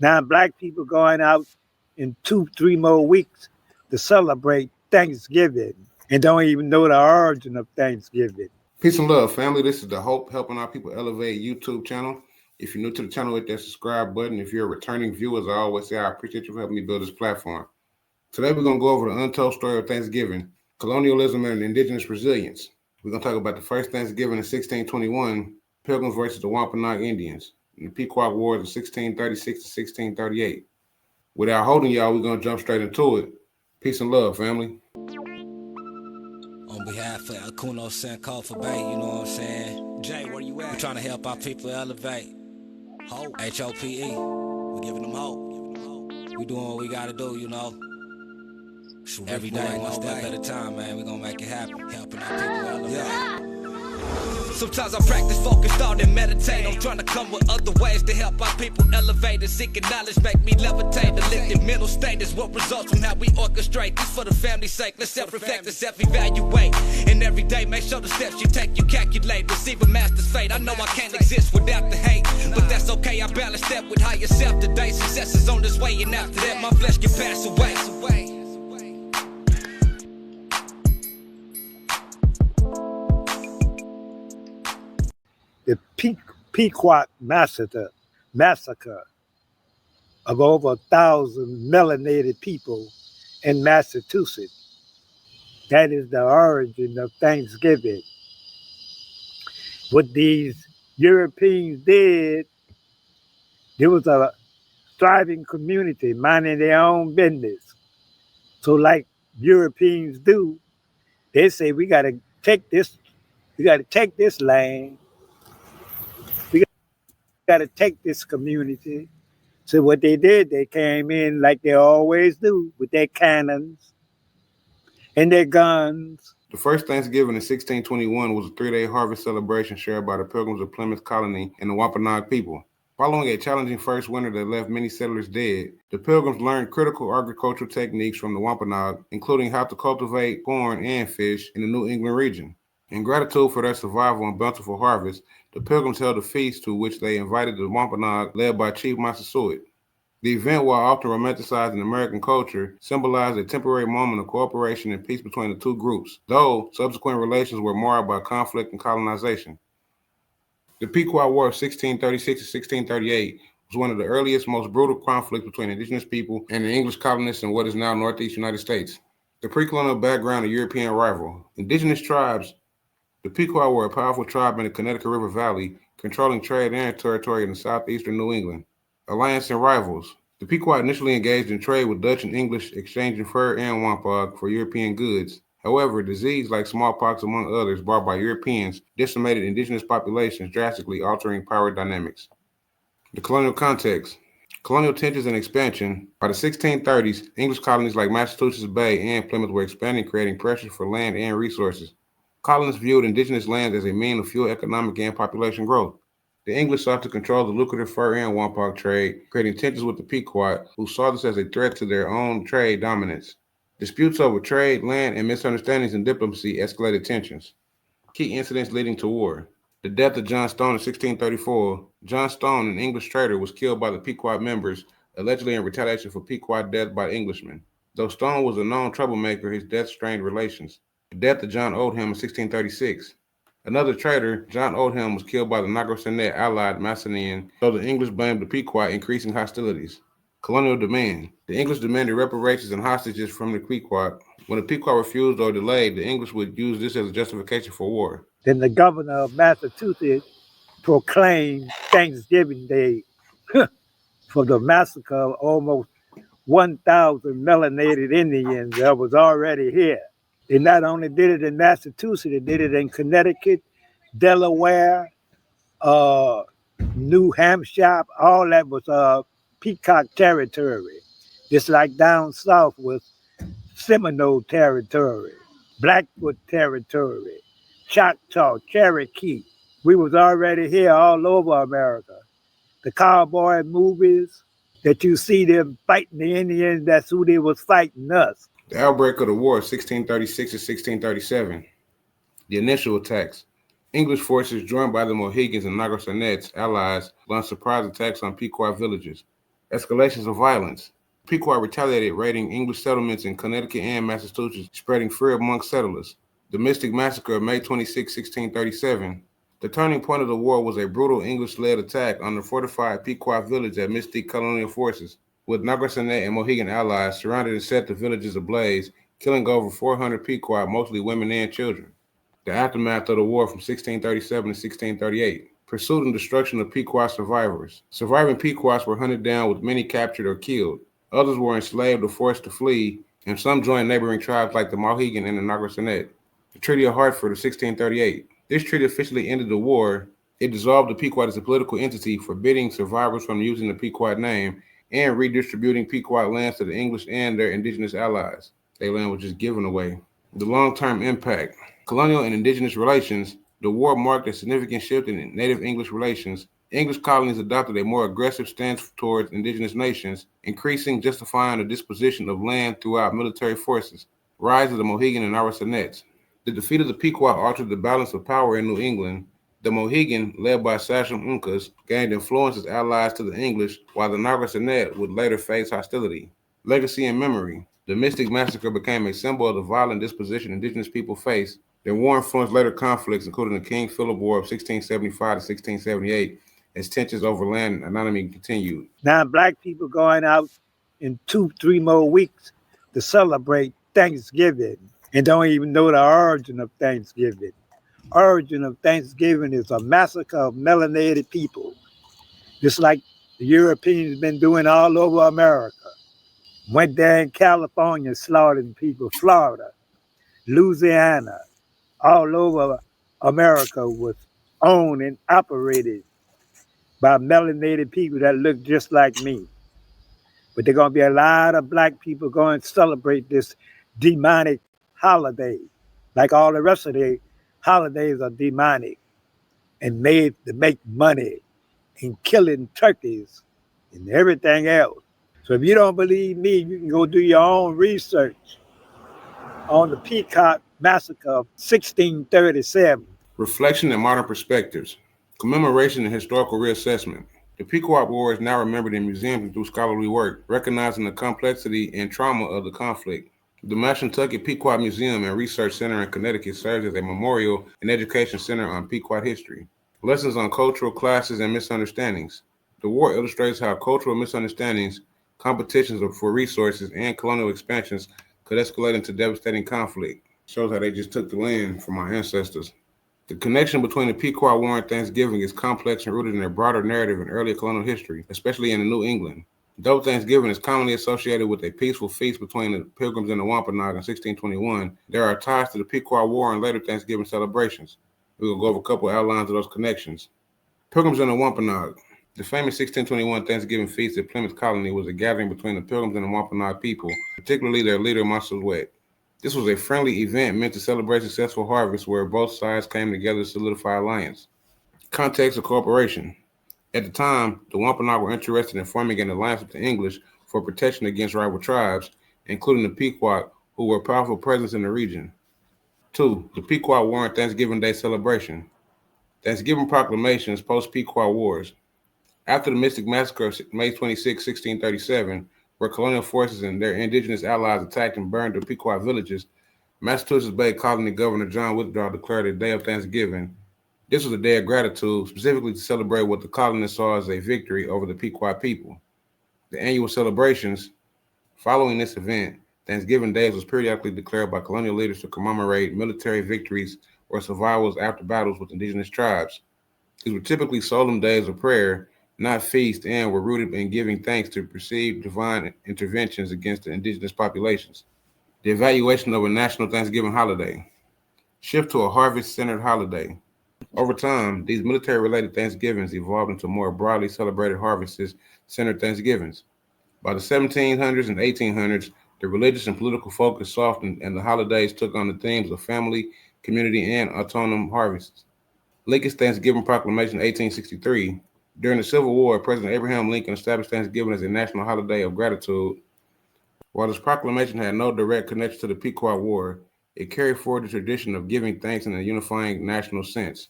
Now black people going out in 2, 3 more weeks to celebrate Thanksgiving and don't even know the origin of Thanksgiving. Peace and love, family. This is the Hope Helping Our People Elevate YouTube channel. If you're new to the channel, hit that subscribe button. If you're a returning viewer, as I always say, I appreciate you for helping me build this platform. Today, we're going to go over the untold story of Thanksgiving, colonialism, and indigenous resilience. We're going to talk about the first Thanksgiving in 1621, Pilgrims versus the Wampanoag Indians, and the Pequot War of 1636 to 1638. Without holding y'all, we're going to jump straight into it. Peace and love, family. On behalf of Akuno Sankofa Bay, you know what I'm saying? Jay, where you at? We're trying to help our people elevate. Hope. H-O-P-E. We're giving them hope. We doing what we gotta do, you know. Every day, one step at a time, man. We gonna make it happen. Helping our people elevate. Yeah. Sometimes I practice focus, thought, and meditate. I'm trying to come with other ways to help our people elevate and seeking knowledge, make me levitate. The lifted mental state is what results from how we orchestrate. This for the family's sake. Let's self-reflect and self-evaluate. And every day, make sure the steps you take, you calculate. Receive a master's fate. I know I can't exist without the hate, but that's okay. I balance that with higher self today. Success is on this way, and after that, my flesh can pass away. The Pequot massacre of over 1,000 melanated people in Massachusetts. That is the origin of Thanksgiving. What these Europeans did, there was a thriving community minding their own business. So like Europeans do, they say we got to take this land, we got to take this community. So what they did, they came in like they always do with their cannons and their guns. The first Thanksgiving in 1621 was a 3-day harvest celebration shared by the Pilgrims of Plymouth Colony and the Wampanoag people. Following a challenging first winter that left many settlers dead, the Pilgrims learned critical agricultural techniques from the Wampanoag, including how to cultivate corn and fish in the New England region. In gratitude for their survival and bountiful harvest, the Pilgrims held a feast to which they invited the Wampanoag, led by Chief Massasoit. The event, while often romanticized in American culture, symbolized a temporary moment of cooperation and peace between the two groups, though subsequent relations were marred by conflict and colonization. The Pequot War of 1636 to 1638 was one of the earliest, most brutal conflicts between indigenous people and the English colonists in what is now Northeast United States. The pre-colonial background of European rival. Indigenous tribes. The Pequot were a powerful tribe in the Connecticut River Valley, controlling trade and territory in the southeastern New England. Alliance and rivals. The Pequot initially engaged in trade with Dutch and English, exchanging fur and wampanoag for European goods. However, disease like smallpox, among others, brought by Europeans, decimated indigenous populations, drastically altering power dynamics. The colonial context. Colonial tensions and expansion. By the 1630s, English colonies like Massachusetts Bay and Plymouth were expanding, creating pressure for land and resources. Colonists viewed indigenous lands as a means of fuel economic and population growth. The English sought to control the lucrative fur and wampanoag trade, creating tensions with the Pequot, who saw this as a threat to their own trade dominance. Disputes over trade, land, and misunderstandings in diplomacy escalated tensions. Key incidents leading to war. The death of John Stone in 1634. John Stone, an English trader, was killed by the Pequot members, allegedly in retaliation for Pequot death by Englishmen. Though Stone was a known troublemaker, his death strained relations. The death of John Oldham in 1636. Another trader, John Oldham, was killed by the Nagarsenet allied Macedonian, so the English blamed the Pequot, increasing hostilities. Colonial demand. The English demanded reparations and hostages from the Pequot. When the Pequot refused or delayed, the English would use this as a justification for war. Then the governor of Massachusetts proclaimed Thanksgiving Day for the massacre of almost 1,000 melanated Indians that was already here. They not only did it in Massachusetts, they did it in Connecticut, Delaware, New Hampshire. All that was Peacock territory. Just like down south was Seminole territory, Blackfoot territory, Choctaw, Cherokee. We was already here all over America. The cowboy movies that you see them fighting the Indians, that's who they was fighting us. The outbreak of the war of 1636 to 1637. The initial attacks. English forces, joined by the Mohegans and Nagarsenets allies, launched surprise attacks on Pequot villages. Escalations of violence. Pequot retaliated, raiding English settlements in Connecticut and Massachusetts, spreading fear amongst settlers. The Mystic Massacre of May 26, 1637. The turning point of the war was a brutal English-led attack on the fortified Pequot village at Mystic colonial forces, with Nagarsanet and Mohegan allies surrounded and set the villages ablaze, killing over 400 Pequot, mostly women and children. The aftermath of the war from 1637 to 1638. Pursuit and destruction of Pequot survivors. Surviving Pequots were hunted down, with many captured or killed. Others were enslaved or forced to flee, and some joined neighboring tribes like the Mohegan and the Nagarsanet. The Treaty of Hartford of 1638. This treaty officially ended the war. It dissolved the Pequot as a political entity, forbidding survivors from using the Pequot name and redistributing Pequot lands to the English and their indigenous allies. Their land was just given away. The long-term impact. Colonial and indigenous relations. The war marked a significant shift in native English relations. English colonies adopted a more aggressive stance towards indigenous nations, justifying the disposition of land throughout military forces. Rise of the Mohegan and Nagarsanets. The defeat of the Pequot altered the balance of power in New England. The Mohegan, led by Sachem Uncas, gained influence as allies to the English, while the Nagarsanet would later face hostility. Legacy and memory. The Mystic Massacre became a symbol of the violent disposition indigenous people faced. The war influenced later conflicts, including the King Philip War of 1675 to 1678, as tensions over land and autonomy continued. Now black people going out in 2-3 more weeks to celebrate Thanksgiving and don't even know the origin of Thanksgiving. Origin of Thanksgiving is a massacre of melanated people, just like the Europeans been doing all over America. Went there in California slaughtering people, Florida, Louisiana, all over America was owned and operated by melanated people that look just like me. But there's going to be a lot of black people going to celebrate this demonic holiday. Like all the rest of the holidays are demonic and made to make money and killing turkeys and everything else. So if you don't believe me, you can go do your own research on the Pequot Massacre of 1637. Reflection and modern perspectives. Commemoration and historical reassessment. The Pequot War is now remembered in museums and through scholarly work, recognizing the complexity and trauma of the conflict. The Mashantucket Pequot Museum and Research Center in Connecticut serves as a memorial and education center on Pequot history. Lessons on cultural clashes and misunderstandings. The war illustrates how cultural misunderstandings, competitions for resources, and colonial expansions could escalate into devastating conflict. Shows how they just took the land from our ancestors. The connection between the Pequot War and Thanksgiving is complex and rooted in a broader narrative in early colonial history, especially in New England. Though Thanksgiving is commonly associated with a peaceful feast between the Pilgrims and the Wampanoag in 1621, there are ties to the Pequot War and later Thanksgiving celebrations. We will go over a couple of outlines of those connections. Pilgrims and the Wampanoag. The famous 1621 Thanksgiving feast at Plymouth Colony was a gathering between the Pilgrims and the Wampanoag people, particularly their leader, Massachusetts. This was a friendly event meant to celebrate successful harvests where both sides came together to solidify alliance. Context of cooperation. At the time, the Wampanoag were interested in forming an alliance with the English for protection against rival tribes, including the Pequot, who were a powerful presence in the region. 2. The Pequot War and Thanksgiving Day celebration. Thanksgiving proclamations post-Pequot Wars. After the Mystic Massacre of May 26, 1637, where colonial forces and their indigenous allies attacked and burned the Pequot villages, Massachusetts Bay Colony Governor John Withdraw declared a day of Thanksgiving. This was a day of gratitude, specifically to celebrate what the colonists saw as a victory over the Pequot people. The annual celebrations following this event, Thanksgiving Days, was periodically declared by colonial leaders to commemorate military victories or survivals after battles with indigenous tribes. These were typically solemn days of prayer, not feasts, and were rooted in giving thanks to perceived divine interventions against the indigenous populations. The evaluation of a national Thanksgiving holiday. Shift to a harvest-centered holiday. Over time, these military-related Thanksgivings evolved into more broadly celebrated harvest-centered Thanksgivings. By the 1700s and 1800s, the religious and political focus softened, and the holidays took on the themes of family, community, and autumnal harvests. Lincoln's Thanksgiving Proclamation 1863. During the Civil War, President Abraham Lincoln established Thanksgiving as a national holiday of gratitude. While this proclamation had no direct connection to the Pequot War, it carried forward the tradition of giving thanks in a unifying national sense.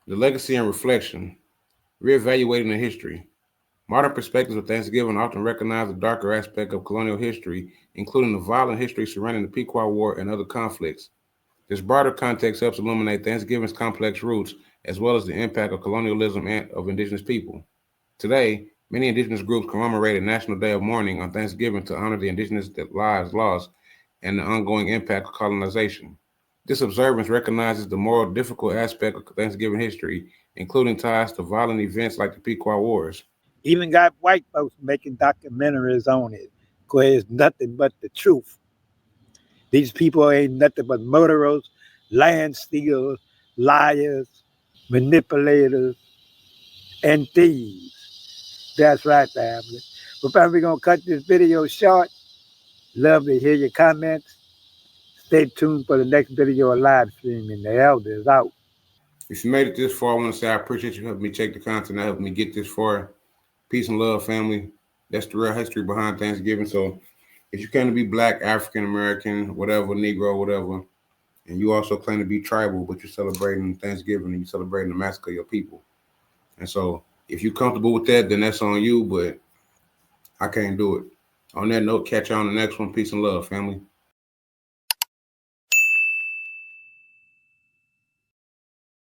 The legacy and reflection. Reevaluating the history. Modern perspectives of Thanksgiving often recognize the darker aspect of colonial history, including the violent history surrounding the Pequot War and other conflicts. This broader context helps illuminate Thanksgiving's complex roots, as well as the impact of colonialism and of indigenous people. Today, many indigenous groups commemorate a national day of mourning on Thanksgiving to honor the indigenous lives lost and the ongoing impact of colonization. This observance recognizes the more difficult aspect of Thanksgiving history, including ties to violent events like the Pequot Wars. Even got white folks making documentaries on it, because it's nothing but the truth. These people ain't nothing but murderers, land stealers, liars, manipulators, and thieves. That's right, family. But family, we're going to cut this video short. Love to hear your comments. Stay tuned for the next video of live streaming. The Elder is out. If you made it this far, I want to say I appreciate you helping me check the content that helped me get this far. Peace and love, family. That's the real history behind Thanksgiving. So if you claim to be Black, African American, whatever, Negro, whatever, and you also claim to be tribal, but you're celebrating Thanksgiving and you're celebrating the massacre of your people. And so if you're comfortable with that, then that's on you, but I can't do it. On that note, catch you on the next one. Peace and love, family.